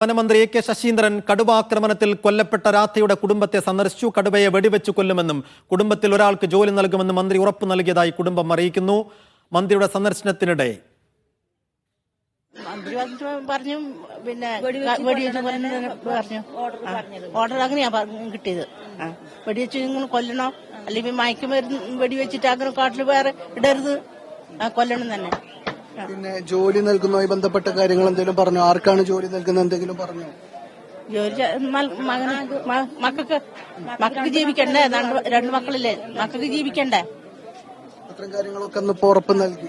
വനമന്ത്രി AK. Saseendran കടുവ ആക്രമണത്തിൽ കൊല്ലപ്പെട്ട രാധയുടെ കുടുംബത്തെ സന്ദർശിച്ചു. കടുവയെ വെടിവെച്ച് കൊല്ലുമെന്നും കുടുംബത്തിൽ ഒരാൾക്ക് ജോലി നൽകുമെന്നും മന്ത്രി ഉറപ്പു നൽകിയതായി കുടുംബം അറിയിക്കുന്നു. മന്ത്രിയുടെ സന്ദർശനത്തിനിടെ പറഞ്ഞു പിന്നെ പറഞ്ഞു ഓർഡർ അങ്ങനെയാ കിട്ടിയത്. വെടിവെച്ച് നിങ്ങൾ കൊല്ലണോ, അല്ലെങ്കിൽ മയക്കുമരുന്ന് വെടിവെച്ചിട്ട് അങ്ങനെ കാട്ടിൽ വേറെ ഇടരുത്, കൊല്ലണം തന്നെ. പിന്നെ ജോലി നൽകുന്നതുമായി ബന്ധപ്പെട്ട കാര്യങ്ങൾ എന്തെങ്കിലും പറഞ്ഞു? ആർക്കാണ് ജോലി നൽകുന്നത് എന്തെങ്കിലും പറഞ്ഞു? ജോലി മക്കൾക്ക് ജീവിക്കണ്ടേ? രണ്ട് മക്കളില്ലേ, മക്കൾക്ക് ജീവിക്കണ്ടേ? അത്തരം കാര്യങ്ങളൊക്കെ ഒന്ന് ഉറപ്പ് നൽകി.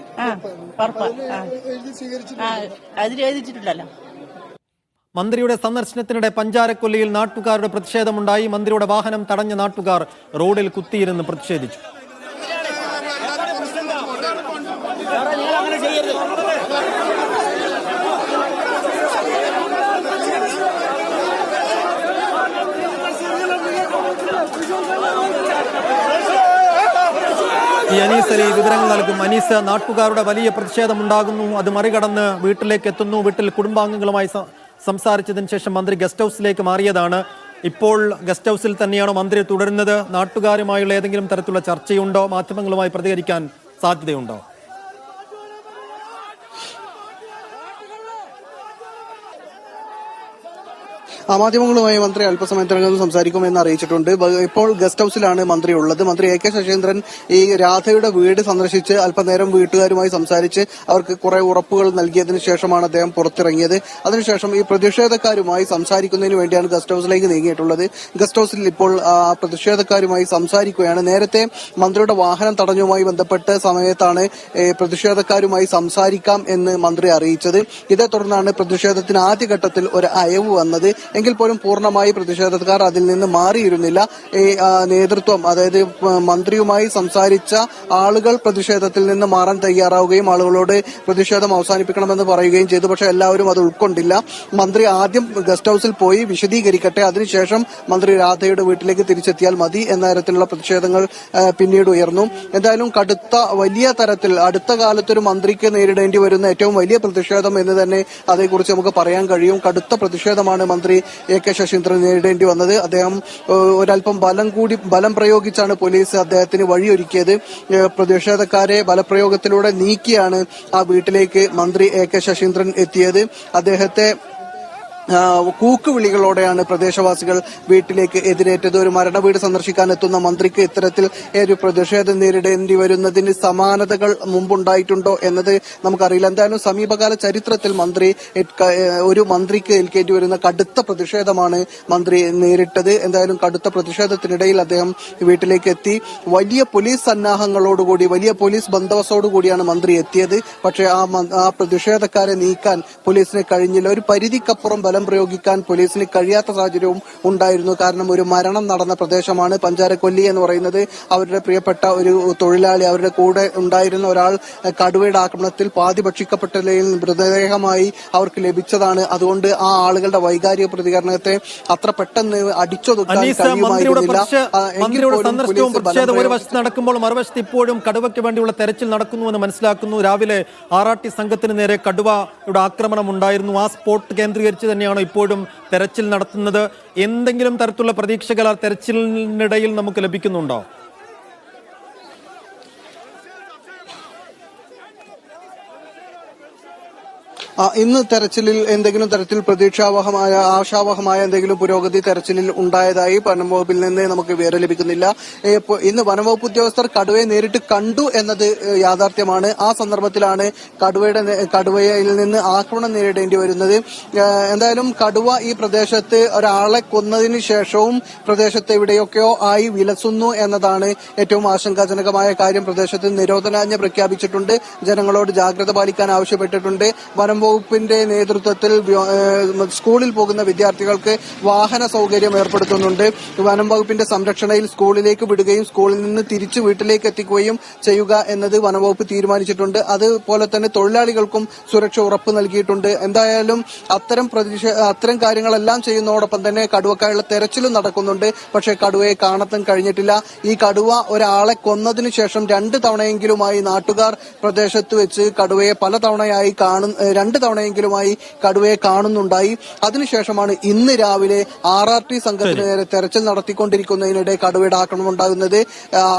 അതിൽ എഴുതിച്ചിട്ടുണ്ടല്ലോ. മന്ത്രിയുടെ സന്ദർശനത്തിനിടെ പഞ്ചാരക്കൊല്ലിയിൽ നാട്ടുകാരുടെ പ്രതിഷേധമുണ്ടായി. മന്ത്രിയുടെ വാഹനം തടഞ്ഞ നാട്ടുകാർ റോഡിൽ കുത്തിയിരുന്ന് പ്രതിഷേധിച്ചു. അനീസ് അലി വിവരങ്ങൾ നൽകും. അനീസ്, നാട്ടുകാരുടെ വലിയ പ്രതിഷേധമുണ്ടാകുന്നു, അത് മറികടന്ന് വീട്ടിലേക്ക് എത്തുന്നു. വീട്ടിൽ കുടുംബാംഗങ്ങളുമായി സംസാരിച്ചതിന് ശേഷം മന്ത്രി ഗസ്റ്റ് ഹൗസിലേക്ക് മാറിയതാണ്. ഇപ്പോൾ ഗസ്റ്റ് ഹൗസിൽ തന്നെയാണോ മന്ത്രി തുടരുന്നത്? നാട്ടുകാരുമായുള്ള ഏതെങ്കിലും തരത്തിലുള്ള ചർച്ചയുണ്ടോ? മാധ്യമങ്ങളുമായി പ്രതികരിക്കാൻ സാധ്യതയുണ്ടോ? മാധ്യമങ്ങളുമായി മന്ത്രി അല്പസമയത്തിനകം സംസാരിക്കുമെന്ന് അറിയിച്ചിട്ടുണ്ട്. ഇപ്പോൾ ഗസ്റ്റ് ഹൌസിലാണ് മന്ത്രി ഉള്ളത്. മന്ത്രി എ.കെ. ശശീന്ദ്രൻ ഈ രാധയുടെ വീട് സന്ദർശിച്ച് അല്പനേരം വീട്ടുകാരുമായി സംസാരിച്ച് അവർക്ക് കുറെ ഉറപ്പുകൾ നൽകിയതിനു ശേഷമാണ് അദ്ദേഹം പുറത്തിറങ്ങിയത്. അതിനുശേഷം ഈ പ്രതിഷേധക്കാരുമായി സംസാരിക്കുന്നതിന് വേണ്ടിയാണ് ഗസ്റ്റ് ഹൌസിലേക്ക് നീങ്ങിയിട്ടുള്ളത്. ഗസ്റ്റ് ഹൌസിൽ ഇപ്പോൾ പ്രതിഷേധക്കാരുമായി സംസാരിക്കുകയാണ്. നേരത്തെ മന്ത്രിയുടെ വാഹനം തടഞ്ഞുമായി ബന്ധപ്പെട്ട സമയത്താണ് പ്രതിഷേധക്കാരുമായി സംസാരിക്കാം എന്ന് മന്ത്രി അറിയിച്ചത്. ഇതേ തുടർന്നാണ് പ്രതിഷേധത്തിന് ആദ്യഘട്ടത്തിൽ ഒരു അയവ് വന്നത്. എങ്കിൽ പോലും പൂർണ്ണമായി പ്രതിഷേധക്കാർ അതിൽ നിന്ന് മാറിയിരുന്നില്ല. ഈ നേതൃത്വം, അതായത് മന്ത്രിയുമായി സംസാരിച്ച ആളുകൾ പ്രതിഷേധത്തിൽ നിന്ന് മാറാൻ തയ്യാറാവുകയും ആളുകളോട് പ്രതിഷേധം അവസാനിപ്പിക്കണമെന്ന് പറയുകയും ചെയ്തു. പക്ഷേ എല്ലാവരും അത് ഉൾക്കൊണ്ടില്ല. മന്ത്രി ആദ്യം ഗസ്റ്റ് ഹൌസിൽ പോയി വിശദീകരിക്കട്ടെ, അതിനുശേഷം മന്ത്രി രാധയുടെ വീട്ടിലേക്ക് തിരിച്ചെത്തിയാൽ മതി എന്ന തരത്തിലുള്ള പ്രതിഷേധങ്ങൾ പിന്നീട് ഉയർന്നു. എന്തായാലും വലിയ തരത്തിൽ അടുത്ത കാലത്തൊരു മന്ത്രിക്ക് നേരിടേണ്ടി വരുന്ന ഏറ്റവും വലിയ പ്രതിഷേധം എന്ന് തന്നെ അതേക്കുറിച്ച് നമുക്ക് പറയാൻ കഴിയും. കടുത്ത പ്രതിഷേധമാണ് മന്ത്രി എ.കെ. ശശീന്ദ്രൻ നേരിടേണ്ടി വന്നത്. അദ്ദേഹം ഒരൽപ്പം ബലം പ്രയോഗിച്ചാണ് പോലീസ് അദ്ദേഹത്തിന് വഴിയൊരുക്കിയത്. പ്രതിഷേധക്കാരെ ബലപ്രയോഗത്തിലൂടെ നീക്കിയാണ് ആ വീട്ടിലേക്ക് മന്ത്രി എ.കെ. ശശീന്ദ്രൻ എത്തിയത്. അദ്ദേഹത്തെ കൂക്കുവിളികളോടെയാണ് പ്രദേശവാസികൾ വീട്ടിലേക്ക് എതിരേറ്റത്. ഒരു മരണവീട് സന്ദർശിക്കാൻ എത്തുന്ന മന്ത്രിക്ക് ഇത്തരത്തിൽ ഒരു പ്രതിഷേധം നേരിടേണ്ടി വരുന്നതിന് സമാനതകൾ മുമ്പുണ്ടായിട്ടുണ്ടോ എന്നത് നമുക്കറിയില്ല. എന്തായാലും സമീപകാല ചരിത്രത്തിൽ ഒരു മന്ത്രിക്ക് ഏൽക്കേണ്ടി വരുന്ന കടുത്ത പ്രതിഷേധമാണ് മന്ത്രി നേരിട്ടത്. എന്തായാലും കടുത്ത പ്രതിഷേധത്തിനിടയിൽ അദ്ദേഹം വീട്ടിലേക്ക് എത്തി. വലിയ പോലീസ് സന്നാഹങ്ങളോടുകൂടി, വലിയ പോലീസ് ബന്ദോബസ്തോടുകൂടിയാണ് മന്ത്രി എത്തിയത്. പക്ഷേ ആ പ്രതിഷേധക്കാരെ നീക്കാൻ പോലീസിന് കഴിഞ്ഞില്ല. ഒരു പരിധിക്കപ്പുറം ബലം പ്രയോഗിക്കാൻ പോലീസിന് കഴിയാത്ത സാഹചര്യവും ഉണ്ടായിരുന്നു. കാരണം ഒരു മരണം നടന്ന പ്രദേശമാണ് പഞ്ചാരക്കൊല്ലി എന്ന് പറയുന്നത്. അവരുടെ പ്രിയപ്പെട്ട ഒരു തൊഴിലാളി, അവരുടെ കൂടെ ഉണ്ടായിരുന്ന ഒരാൾ കടുവയുടെ ആക്രമണത്തിൽ പാതി ഭക്ഷിക്കപ്പെട്ട നിലയിൽ മൃതദേഹമായി അവർക്ക് ലഭിച്ചതാണ്. അതുകൊണ്ട് ആ ആളുകളുടെ വൈകാരിക പ്രതികരണത്തെ അത്ര പെട്ടെന്ന് അടിച്ചൊതുക്കാൻ കഴിയുമായിരുന്നില്ല. ഒരു വശത്ത് നടക്കുമ്പോൾ മറുവശത്ത് ഇപ്പോഴും കടുവയ്ക്ക് വേണ്ടിയുള്ള തെരച്ചിൽ നടക്കുന്നുവെന്ന് മനസ്സിലാക്കുന്നു. രാവിലെ ആറാട്ടി സംഘത്തിന് നേരെ കടുവയുടെ ആക്രമണം ഉണ്ടായിരുന്നു. ആ സ്പോട്ട് കേന്ദ്രീകരിച്ച് തന്നെയാണോ ഇപ്പോഴും തെരച്ചിൽ നടത്തുന്നത്? എന്തെങ്കിലും തരത്തിലുള്ള പ്രതീക്ഷകൾ ആ തെരച്ചിലിനിടയിൽ നമുക്ക് ലഭിക്കുന്നുണ്ടോ? ഇന്ന് തെരച്ചിലിൽ എന്തെങ്കിലും തരത്തിൽ ആശാവഹമായ എന്തെങ്കിലും പുരോഗതി തെരച്ചിലിൽ ഉണ്ടായതായി വനംവകുപ്പിൽ നിന്ന് നമുക്ക് വിവരം ലഭിക്കുന്നില്ല. ഇന്ന് വനംവകുപ്പ് ഉദ്യോഗസ്ഥർ കടുവയെ നേരിട്ട് കണ്ടു എന്നത് യാഥാർത്ഥ്യമാണ്. ആ സന്ദർഭത്തിലാണ് കടുവയിൽ നിന്ന് ആക്രമണം നേരിടേണ്ടി വരുന്നത്. എന്തായാലും കടുവ ഈ പ്രദേശത്ത് ഒരാളെ കൊന്നതിന് ശേഷവും പ്രദേശത്ത് എവിടെയൊക്കെയോ ആയി വിലസുന്നു എന്നതാണ് ഏറ്റവും ആശങ്കാജനകമായ കാര്യം. പ്രദേശത്ത് നിരോധനാജ്ഞ പ്രഖ്യാപിച്ചിട്ടുണ്ട്. ജനങ്ങളോട് ജാഗ്രത പാലിക്കാൻ ആവശ്യപ്പെട്ടിട്ടുണ്ട്. വകുപ്പിന്റെ നേതൃത്വത്തിൽ സ്കൂളിൽ പോകുന്ന വിദ്യാർത്ഥികൾക്ക് വാഹന സൗകര്യം ഏർപ്പെടുത്തുന്നുണ്ട്. വനം വകുപ്പിന്റെ സംരക്ഷണയിൽ സ്കൂളിലേക്ക് വിടുകയും സ്കൂളിൽ നിന്ന് തിരിച്ചു വീട്ടിലേക്ക് എത്തിക്കുകയും ചെയ്യുക എന്നത് വനംവകുപ്പ് തീരുമാനിച്ചിട്ടുണ്ട്. അതുപോലെ തന്നെ തൊഴിലാളികൾക്കും സുരക്ഷ ഉറപ്പ് നൽകിയിട്ടുണ്ട്. എന്തായാലും അത്തരം കാര്യങ്ങളെല്ലാം ചെയ്യുന്നതോടൊപ്പം തന്നെ കടുവക്കായുള്ള തെരച്ചിലും നടക്കുന്നുണ്ട്. പക്ഷേ കടുവയെ കാണാൻ കഴിഞ്ഞിട്ടില്ല. ഈ കടുവ ഒരാളെ കൊന്നതിനു ശേഷം 2 തവണയെങ്കിലുമായി നാട്ടുകാർ പ്രദേശത്ത് വെച്ച് കടുവയെ പല തവണയായി 2 തവണയെങ്കിലുമായി കടുവയെ കാണുന്നുണ്ടായി. അതിനുശേഷമാണ് ഇന്ന് രാവിലെ RRT സംഘത്തിന് നേരെ തെരച്ചിൽ നടത്തിക്കൊണ്ടിരിക്കുന്നതിനിടെ കടുവയുടെ ആക്രമണം ഉണ്ടാകുന്നത്.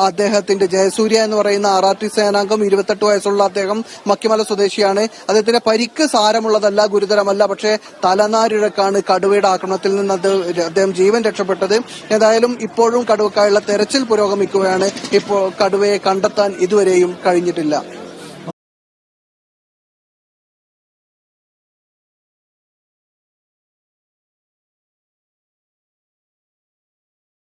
അദ്ദേഹത്തിന്റെ ജയസൂര്യ എന്ന് പറയുന്ന RRT സേനാംഗം 28 വയസ്സുള്ള അദ്ദേഹം മക്കിമല സ്വദേശിയാണ്. അദ്ദേഹത്തിന്റെ പരിക്ക് സാരമുള്ളതല്ല, ഗുരുതരമല്ല. പക്ഷേ തലനാരിഴക്കാണ് കടുവയുടെ ആക്രമണത്തിൽ നിന്ന് അദ്ദേഹം ജീവൻ രക്ഷപ്പെട്ടത്. ഏതായാലും ഇപ്പോഴും കടുവക്കായുള്ള തെരച്ചിൽ പുരോഗമിക്കുകയാണ്. ഇപ്പോൾ കടുവയെ കണ്ടെത്താൻ ഇതുവരെയും കഴിഞ്ഞിട്ടില്ല.